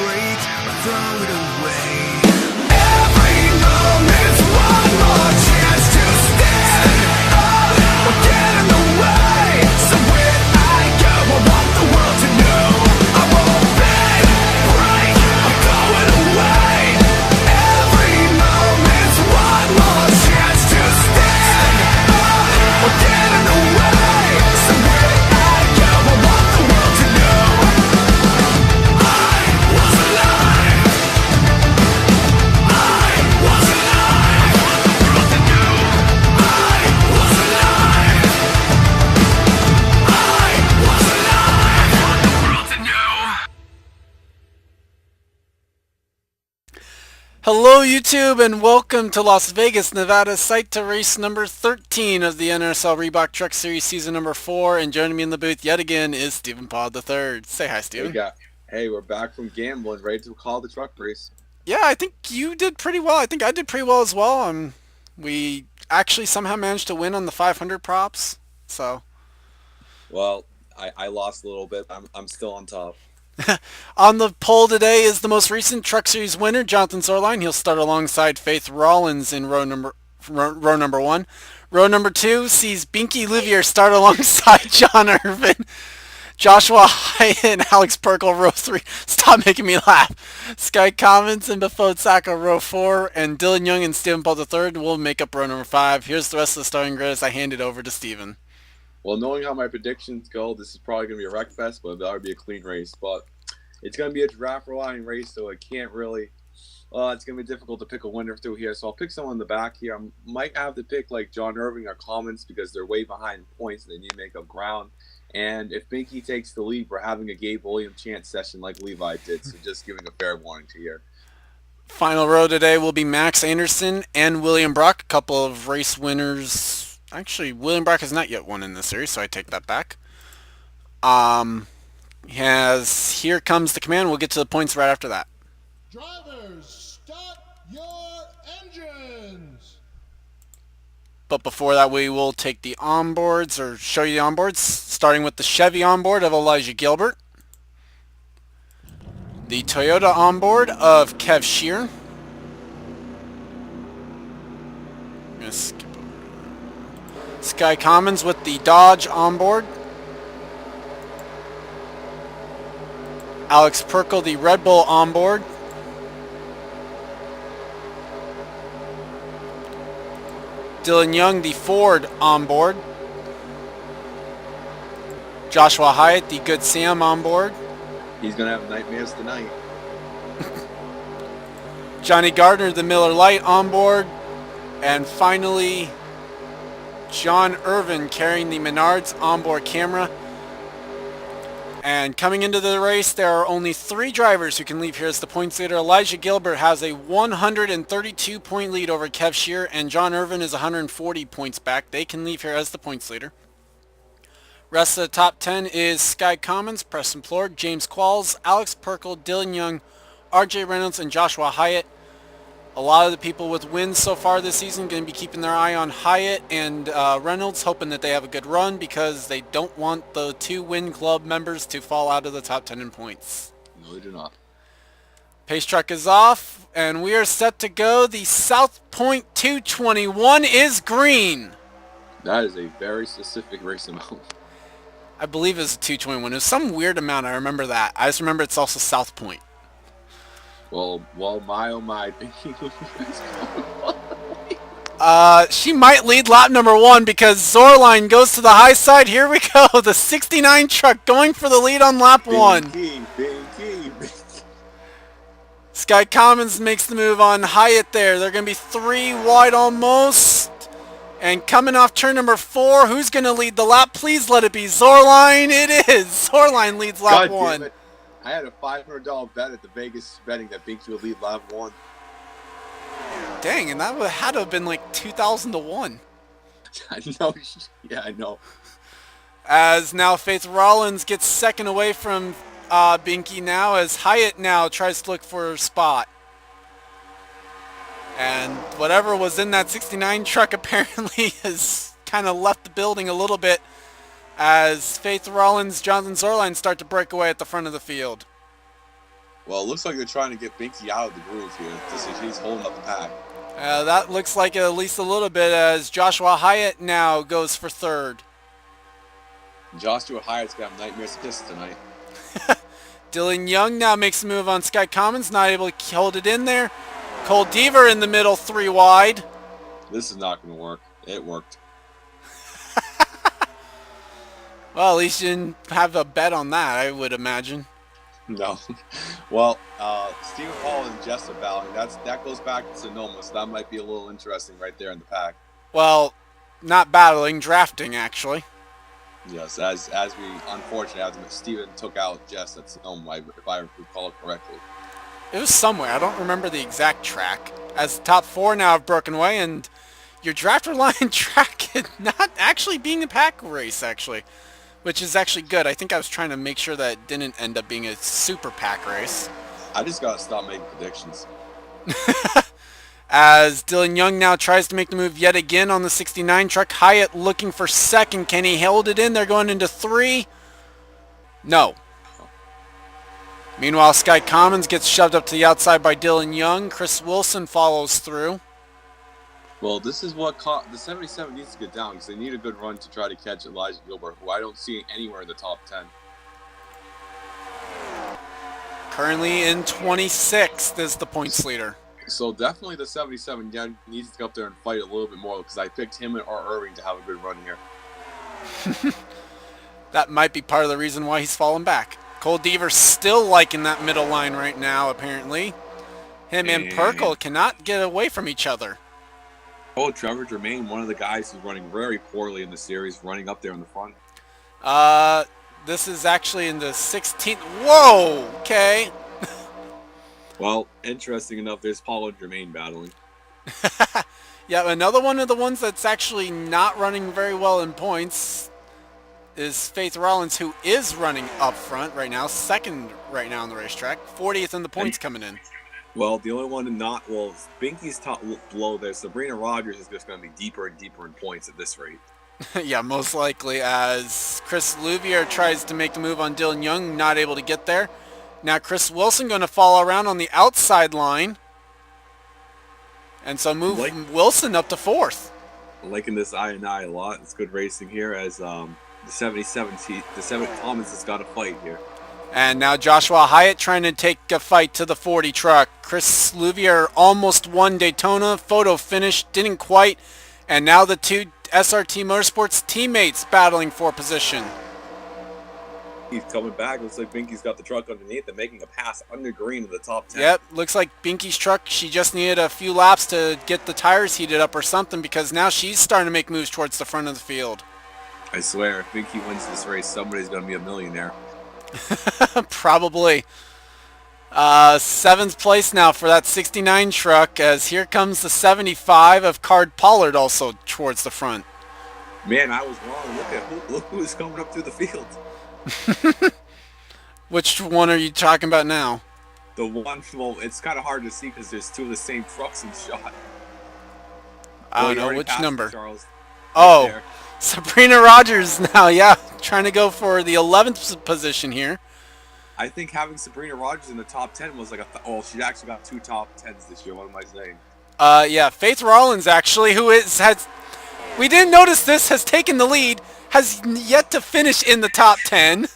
break or throw it away. Every moment's one more chance to stand up or get in the way. So when I go, I want the world to know I won't bend, break or throw it away. Every moment's one more chance to stand up or get in the way. So when I go, I want the world to know I was alive. I was alive. I want the world to know I was alive. I was alive. I want the world to know. Hello YouTube and welcome to Las Vegas, Nevada, site to race number 13 of the NRSL Reebok Truck Series season number 4, and joining me in the booth yet again is Stephen Pod III. Say hi, Stephen. Hey, we're back from gambling, ready to call the truck race. Yeah, I think you did pretty well. I think I did pretty well as well. We actually somehow managed to win on the 500 props, so. Well, I lost a little bit. I'm still on top. On the poll today is the most recent Truck Series winner, Jonathan Zorline. He'll start alongside Faith Rollins in row number 1. Row number 2 sees Binky Livier start alongside John Irvin, Joshua Hyatt, and Alex Perkle, row 3. Stop making me laugh. Sky Commons and Befode Saka, row 4, and Dylan Young and Stephen Paul III will make up row number 5. Here's the rest of the starting grid as I hand it over to Stephen. Well, knowing how my predictions go, this is probably going to be a wreck fest, but that would be a clean race. But it's going to be a draft relying race, so it can't really it's going to be difficult to pick a winner through here. So I'll pick someone in the back here. I might have to pick like John Irving or Commons because they're way behind points and they need to make up ground. And if Binky takes the lead, we're having a Gabe Williams chance session like Levi did, so just giving a fair warning to here. Final row today will be Max Anderson and William Brock, a couple of race winners. Actually, William Brock has not yet won in this series, so I take that back. Here comes the command. We'll get to the points right after that. Drivers, start your engines! But before that, we will take the onboards, or show you the onboards, starting with the Chevy onboard of Elijah Gilbert, the Toyota onboard of Kev Sheeran, I'm going to skip over Sky Commons with the Dodge onboard, Alex Perkle, the Red Bull onboard, Dylan Young, the Ford onboard, Joshua Hyatt, the Good Sam onboard, He's going to have nightmares tonight. Johnny Gardner, the Miller Lite onboard, and finally John Irvin carrying the Menards onboard camera. And coming into the race, there are only 3 drivers who can leave here as the points leader. Elijah Gilbert has a 132-point lead over Kev Shear, and John Irvin is 140 points back. They can leave here as the points leader. Rest of the top 10 is Sky Commons, Preston Plord, James Qualls, Alex Perkle, Dylan Young, RJ Reynolds, and Joshua Hyatt. A lot of the people with wins so far this season going to be keeping their eye on Hyatt and Reynolds, hoping that they have a good run because they don't want the 2 Win Club members to fall out of the top 10 in points. No, they do not. Pace truck is off, and we are set to go. The South Point 221 is green. That is a very specific race amount. I believe it's a 221. It was some weird amount. I remember that. I just remember it's also South Point. Well, my oh my. She might lead lap number 1 because Zorline goes to the high side. Here we go. The 69 truck going for the lead on lap 1. Binky. Sky Commons makes the move on Hyatt there. They're going to be 3 wide almost. And coming off turn number 4, who's going to lead the lap? Please let it be Zorline. It is. Zorline leads lap 1. I had a $500 bet at the Vegas betting that Binky would lead lap 1. Dang, and that had to have been like 2,000 to 1. I know. Yeah, I know. As now Faith Rollins gets second away from Binky now, as Hyatt now tries to look for a spot. And whatever was in that 69 truck apparently has kind of left the building a little bit as Faith Rollins, Jonathan Zorline start to break away at the front of the field. Well, it looks like they're trying to get Binky out of the groove here. He's holding up the pack. That looks like at least a little bit as Joshua Hyatt now goes for third. Joshua Hyatt's got nightmares to kiss tonight. Dylan Young now makes a move on Sky Commons, not able to hold it in there. Cole Deaver in the middle, 3 wide. This is not going to work. It worked. Well, at least you didn't have a bet on that, I would imagine. No. Well, Stephen Paul and Jess are battling. That goes back to Sonoma, so that might be a little interesting right there in the pack. Well, not battling, drafting, actually. Yes, as we unfortunately, as Stephen took out Jess at Sonoma, if I recall it correctly. It was somewhere. I don't remember the exact track. As the top 4 now have broken away, and your draft line track is not actually being a pack race, actually. Which is actually good. I think I was trying to make sure that it didn't end up being a super pack race. I just got to stop making predictions. As Dylan Young now tries to make the move yet again on the 69 truck. Hyatt looking for second. Can he hold it in? They're going into 3. No. Meanwhile, Sky Commons gets shoved up to the outside by Dylan Young. Chris Wilson follows through. Well, this is what the 77 needs to get down because they need a good run to try to catch Elijah Gilbert, who I don't see anywhere in the top 10. Currently in 26th is the points leader. So definitely the 77 needs to go up there and fight a little bit more because I picked him or Irving to have a good run here. That might be part of the reason why he's fallen back. Cole Deaver still liking that middle line right now, apparently. Him and Perkle cannot get away from each other. Oh, Trevor Germain, one of the guys who's running very poorly in the series, running up there in the front. This is actually in the 16th. Whoa, okay. Well, interesting enough, there's Paul and Germain battling. Yeah, another one of the ones that's actually not running very well in points is Faith Rollins, who is running up front right now, second right now on the racetrack, 40th in the points coming in. Well, the only one Binky's top below there. Sabrina Rogers is just going to be deeper and deeper in points at this rate. Yeah, most likely, as Chris Louvier tries to make the move on Dylan Young, not able to get there. Now Chris Wilson going to follow around on the outside line. And so move Wilson up to 4th. I'm liking this I&I a lot. It's good racing here as the 77 Thomas has got a fight here. And now Joshua Hyatt trying to take a fight to the 40 truck. Chris Louvier almost won Daytona. Photo finish, didn't quite. And now the 2 SRT Motorsports teammates battling for position. He's coming back. Looks like Binky's got the truck underneath and making a pass under green in the top 10. Yep, looks like Binky's truck, she just needed a few laps to get the tires heated up or something because now she's starting to make moves towards the front of the field. I swear, if Binky wins this race, somebody's going to be a millionaire. Probably. 7th place now for that 69 truck as here comes the 75 of Card Pollard also towards the front. Man, I was wrong. Look who's coming up through the field. Which one are you talking about now? The one, well, it's kind of hard to see because there's 2 of the same trucks in shot. I don't know which number. Charles. Oh, Right, Sabrina Rogers now, yeah, trying to go for the 11th position here. I think having Sabrina Rogers in the top 10 was like she actually got 2 top 10s this year. What am I saying? Yeah, Faith Rollins actually, we didn't notice this, has taken the lead, has yet to finish in the top 10.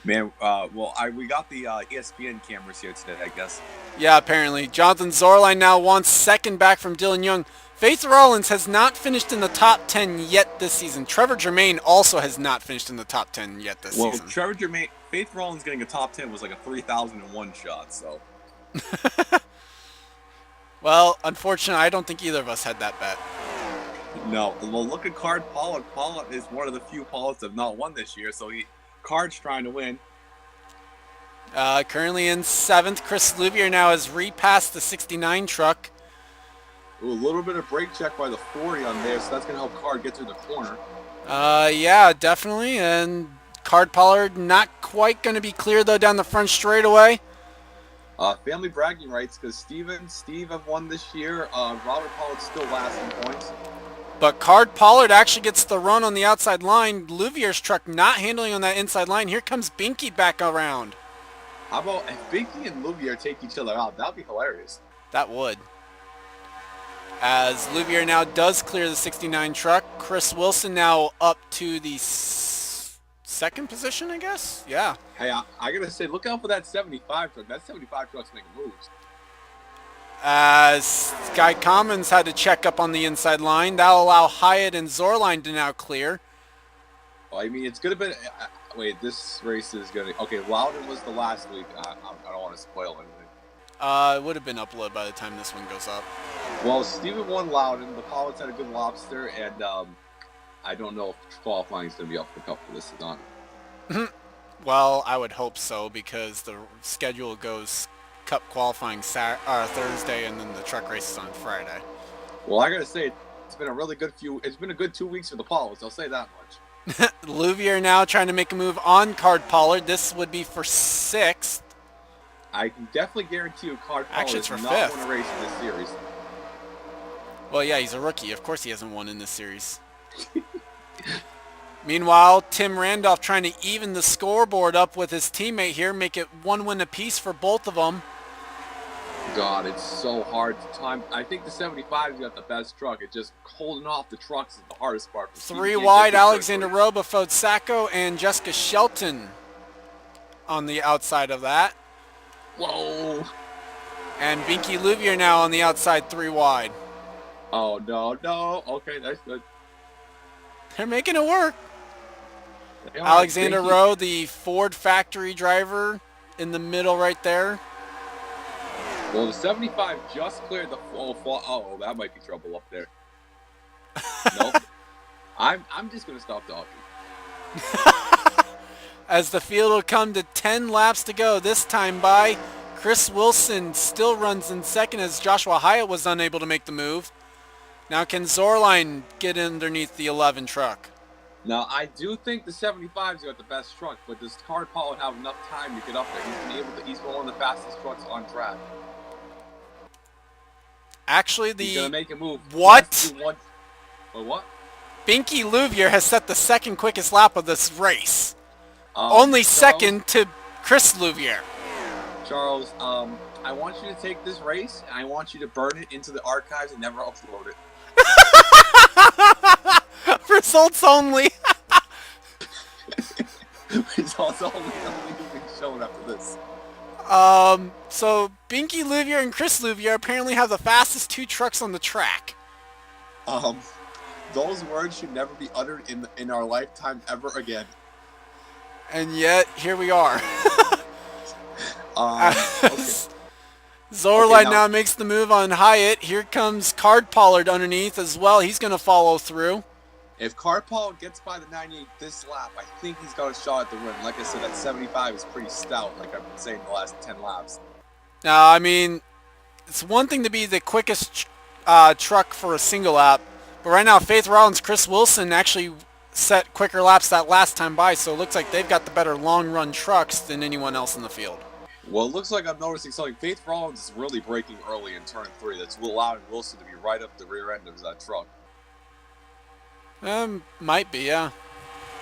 Man, we got the ESPN cameras here today, I guess. Yeah, apparently. Jonathan Zorline now wants second back from Dylan Young. Faith Rollins has not finished in the top 10 yet this season. Trevor Germain also has not finished in the top 10 yet this season. Well, Trevor Germain, Faith Rollins getting a top 10 was like a 3,001 shot, so. Well, unfortunately, I don't think either of us had that bet. No. Well, look at Card Pollard. Pollard is one of the few Pollards that have not won this year, so Card's trying to win. Currently in 7th, Chris Louvier now has repassed the 69 truck. Ooh, a little bit of brake check by the 40 on there, so that's going to help Card get through the corner. Yeah, definitely. And Card Pollard not quite going to be clear, though, down the front straightaway. Family bragging rights, because Steve have won this year. Robert Pollard's still last in points. But Card Pollard actually gets the run on the outside line. Louvier's truck not handling on that inside line. Here comes Binky back around. How about if Binky and Louvier take each other out? That'd be hilarious. That would. As Louvier now does clear the 69 truck. Chris Wilson now up to the second position, I guess? Yeah. Hey, I gotta say, look out for that 75 truck. That 75 truck's making moves. As Guy Commons had to check up on the inside line. That'll allow Hyatt and Zorline to now clear. Well, I mean, it's gonna be. Wait, this race is gonna. Okay, Loudon was the last week. I don't want to spoil anything. It would have been uploaded by the time this one goes up. Well, Steven won Loudon. The Pilots had a good lobster, and I don't know if qualifying is gonna be up for a couple of this is on. Well, I would hope so because the schedule goes Cup qualifying Thursday, and then the truck race is on Friday. Well, I gotta say, it's been a really good It's been a good 2 weeks for the Pilots. I'll say that much. Louvier now trying to make a move on Card Pollard. This would be for 6th. I can definitely guarantee you, Card Pollard Actually, it's has for not 5th. won a race in this series. Well, yeah, he's a rookie. Of course he hasn't won in this series. Meanwhile, Tim Randolph trying to even the scoreboard up with his teammate here, make it 1 win apiece for both of them. God, it's so hard to time. I think the 75's got the best truck. It's just holding off the trucks is the hardest part. 3 wide, Alexander Rowe, Bafode Sacco, and Jessica Shelton on the outside of that. Whoa. And Binky Louvier now on the outside 3 wide. Oh, no. Okay, that's good. They're making it work. Yeah, Alexander Binky- Rowe, the Ford factory driver, in the middle right there. Well, the 75 just cleared the oh, that might be trouble up there. Nope. I'm just gonna stop talking. As the field will come to 10 laps to go, this time by Chris Wilson still runs in second as Joshua Hyatt was unable to make the move. Now can Zorline get underneath the 11 truck? Now, I do think the 75's got the best truck, but does Card Paul have enough time to get up there? He's one of the fastest trucks on track. Actually, He's gonna make a move. What? Wait, what? Binky Louvier has set the second quickest lap of this race. Um, Only Charles- second to Chris Louvier. Charles, I want you to take this race, and I want you to burn it into the archives and never upload it. Results only. Results only being shown after this. So Binky Louvier and Chris Louvier apparently have the fastest 2 trucks on the track. Those words should never be uttered in our lifetime ever again. And yet, here we are. Okay. Zorline now- now makes the move on Hyatt. Here comes Card Pollard underneath as well. He's going to follow through. If Card Paul gets by the 98 this lap, I think he's got a shot at the win. Like I said, that 75 is pretty stout, like I've been saying the last 10 laps. Now, I mean, it's one thing to be the quickest truck for a single lap, but right now Faith Rollins, Chris Wilson actually set quicker laps that last time by, so it looks like they've got the better long-run trucks than anyone else in the field. Well, it looks like I'm noticing something. Faith Rollins is really braking early in turn 3. That's allowing Wilson to be right up the rear end of that truck. Might be, yeah.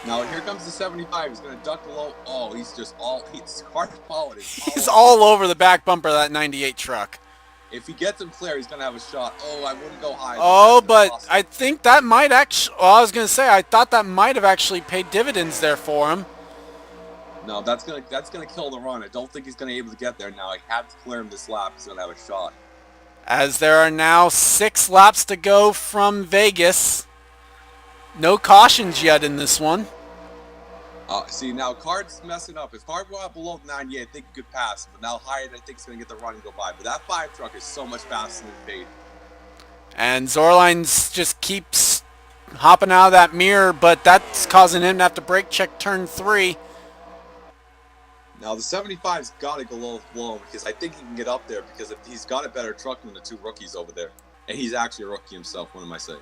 Now, here comes the 75. He's going to duck low. Oh, he's Card Paul is He's all over the back bumper of that 98 truck. If he gets him clear, he's going to have a shot. Oh, I wouldn't go high. Oh, That's but awesome. I think that might actually, well, I was going to say, I thought that might have actually paid dividends there for him. No, that's gonna kill the run. I don't think he's gonna be able to get there now. I have to clear him this lap. He's gonna have a shot. As there are now 6 laps to go from Vegas. No cautions yet in this one. See, now Card's messing up. If Card went below the 98, I think he could pass. But now Hyatt, I think, is gonna get the run and go by. But that 5 truck is so much faster than Faith. And Zorline's just keeps hopping out of that mirror, but that's causing him to have to brake check turn 3. Now the 75's got to go low because I think he can get up there because if he's got a better truck than the 2 rookies over there, and he's actually a rookie himself. What am I saying?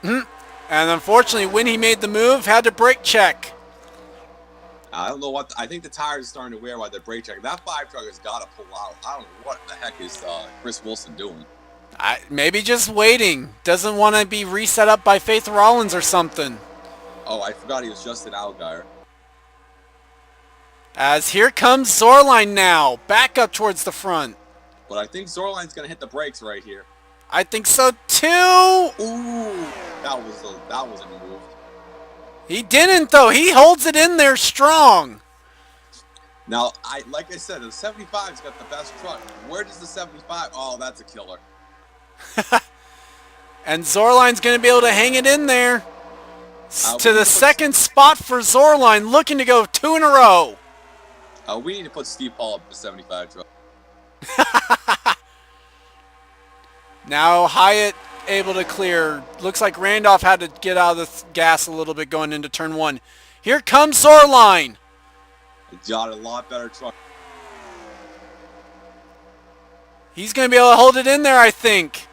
And unfortunately, when he made the move, had to brake check. I don't know what. I think the tires are starting to wear while they're brake checking. That 5 truck has got to pull out. I don't know what the heck is Chris Wilson doing. Maybe just waiting. Doesn't want to be reset up by Faith Rollins or something. Oh, I forgot he was just an Algar. As here comes Zorline now, back up towards the front. But I think Zorline's going to hit the brakes right here. I think so too. Ooh, that was a move. He didn't though. He holds it in there strong. Now, like I said, the 75's got the best truck. Where does the 75? Oh, that's a killer. And Zorline's going to be able to hang it in there. To the second spot for Zorline, looking to go 2 in a row. We need to put Steve Paul up the 75 truck. Now Hyatt able to clear. Looks like Randolph had to get out of the gas a little bit going into turn 1. Here comes Zorline. Got a lot better truck. He's going to be able to hold it in there, I think.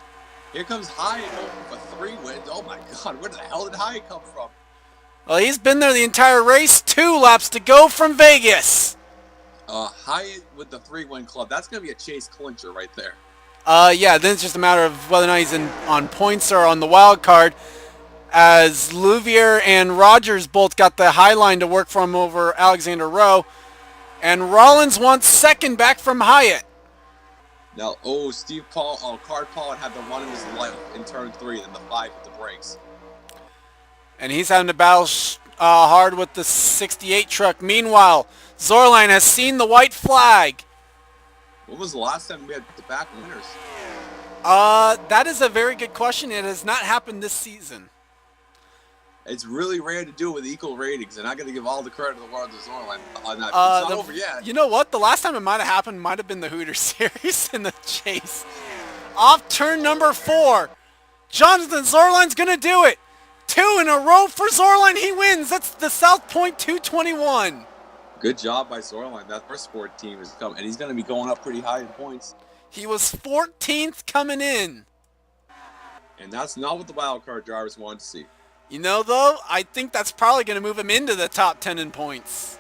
Here comes Hyatt over for 3 wins. Oh my God, where the hell did Hyatt come from? Well, he's been there the entire race. 2 laps to go from Vegas. Hyatt with the 3-win club. That's going to be a Chase clincher right there. Yeah, then it's just a matter of whether or not he's on points or on the wild card. As Louvier and Rogers both got the high line to work from over Alexander Rowe. And Rollins wants second back from Hyatt. Now, Steve Paul, Card Paul had the run of his life in turn 3, then the 5 with the brakes. And he's having to battle hard with the 68 truck. Meanwhile, Zorline has seen the white flag. When was the last time we had back winners? That is a very good question. It has not happened this season. It's really rare to do with equal ratings, and I got to give all the credit in the world to Zorline on that. It's not over yet. You know what? The last time it might have happened might have been the Hooters Series in the chase. Off turn number 4. Jonathan Zorline's going to do it. 2 in a row for Zorline. He wins. That's the South Point 221. Good job by Zorline. That first sport team is coming, and he's going to be going up pretty high in points. He was 14th coming in. And that's not what the wild card drivers want to see. You know, though, I think that's probably going to move him into the top 10 in points.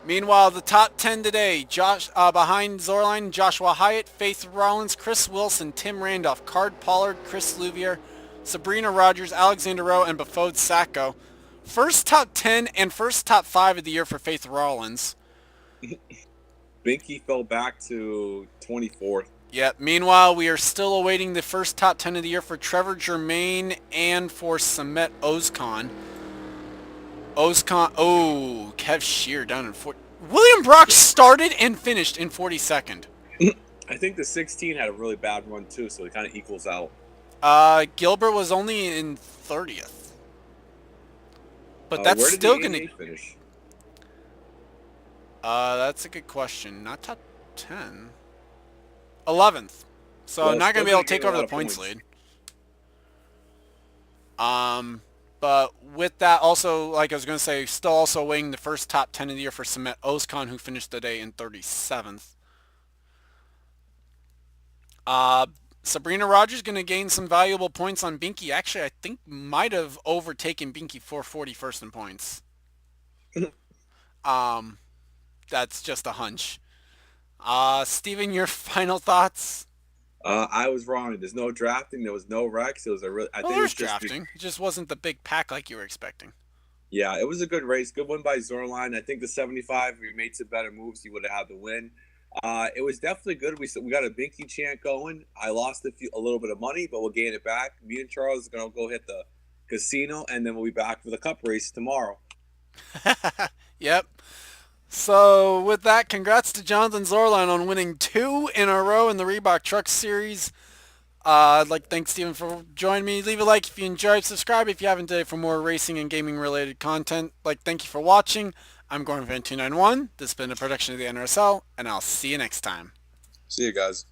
Meanwhile, the top 10 today, behind Zorline, Joshua Hyatt, Faith Rollins, Chris Wilson, Tim Randolph, Card Pollard, Chris Louvier, Sabrina Rogers, Alexander Rowe, and Bafode Sacco. First top 10 and first top 5 of the year for Faith Rollins. Binky fell back to 24th. Yep. Meanwhile, we are still awaiting the first top 10 of the year for Trevor Germain and for Samet Ozkan. Kev Shear down in 40. William Brock started and finished in 42nd. I think the 16 had a really bad run too, so it kind of equals out. Gilbert was only in 30th. But that's still going to finish. That's a good question. Not top 10. 11th. So not going to be able to take over the points lead. But with that, also, like I was going to say, still also weighing the first top 10 of the year for Samet Ozkan, who finished the day in 37th. Sabrina Rogers going to gain some valuable points on Binky. Actually, I think might have overtaken Binky for 41st in points. That's just a hunch. Steven, your final thoughts? I was wrong. There's no drafting. There was no wrecks. It was a real. I think There's it was drafting. It just wasn't the big pack like you were expecting. Yeah, it was a good race. Good win by Zorline. I think the 75, if we made some better moves, he would have had the win. It was definitely good. We got a Binky chant going. I lost a little bit of money, but we'll gain it back. Me and Charles are going to go hit the casino, and then we'll be back for the Cup race tomorrow. Yep. So with that, congrats to Jonathan Zorline on winning 2 in a row in the Reebok Truck Series. I'd like to thank Steven for joining me. Leave a like if you enjoyed. Subscribe if you haven't today for more racing and gaming related content. Thank you for watching. I'm Gordon Van 291. This has been a production of the NRSL, and I'll see you next time. See you guys.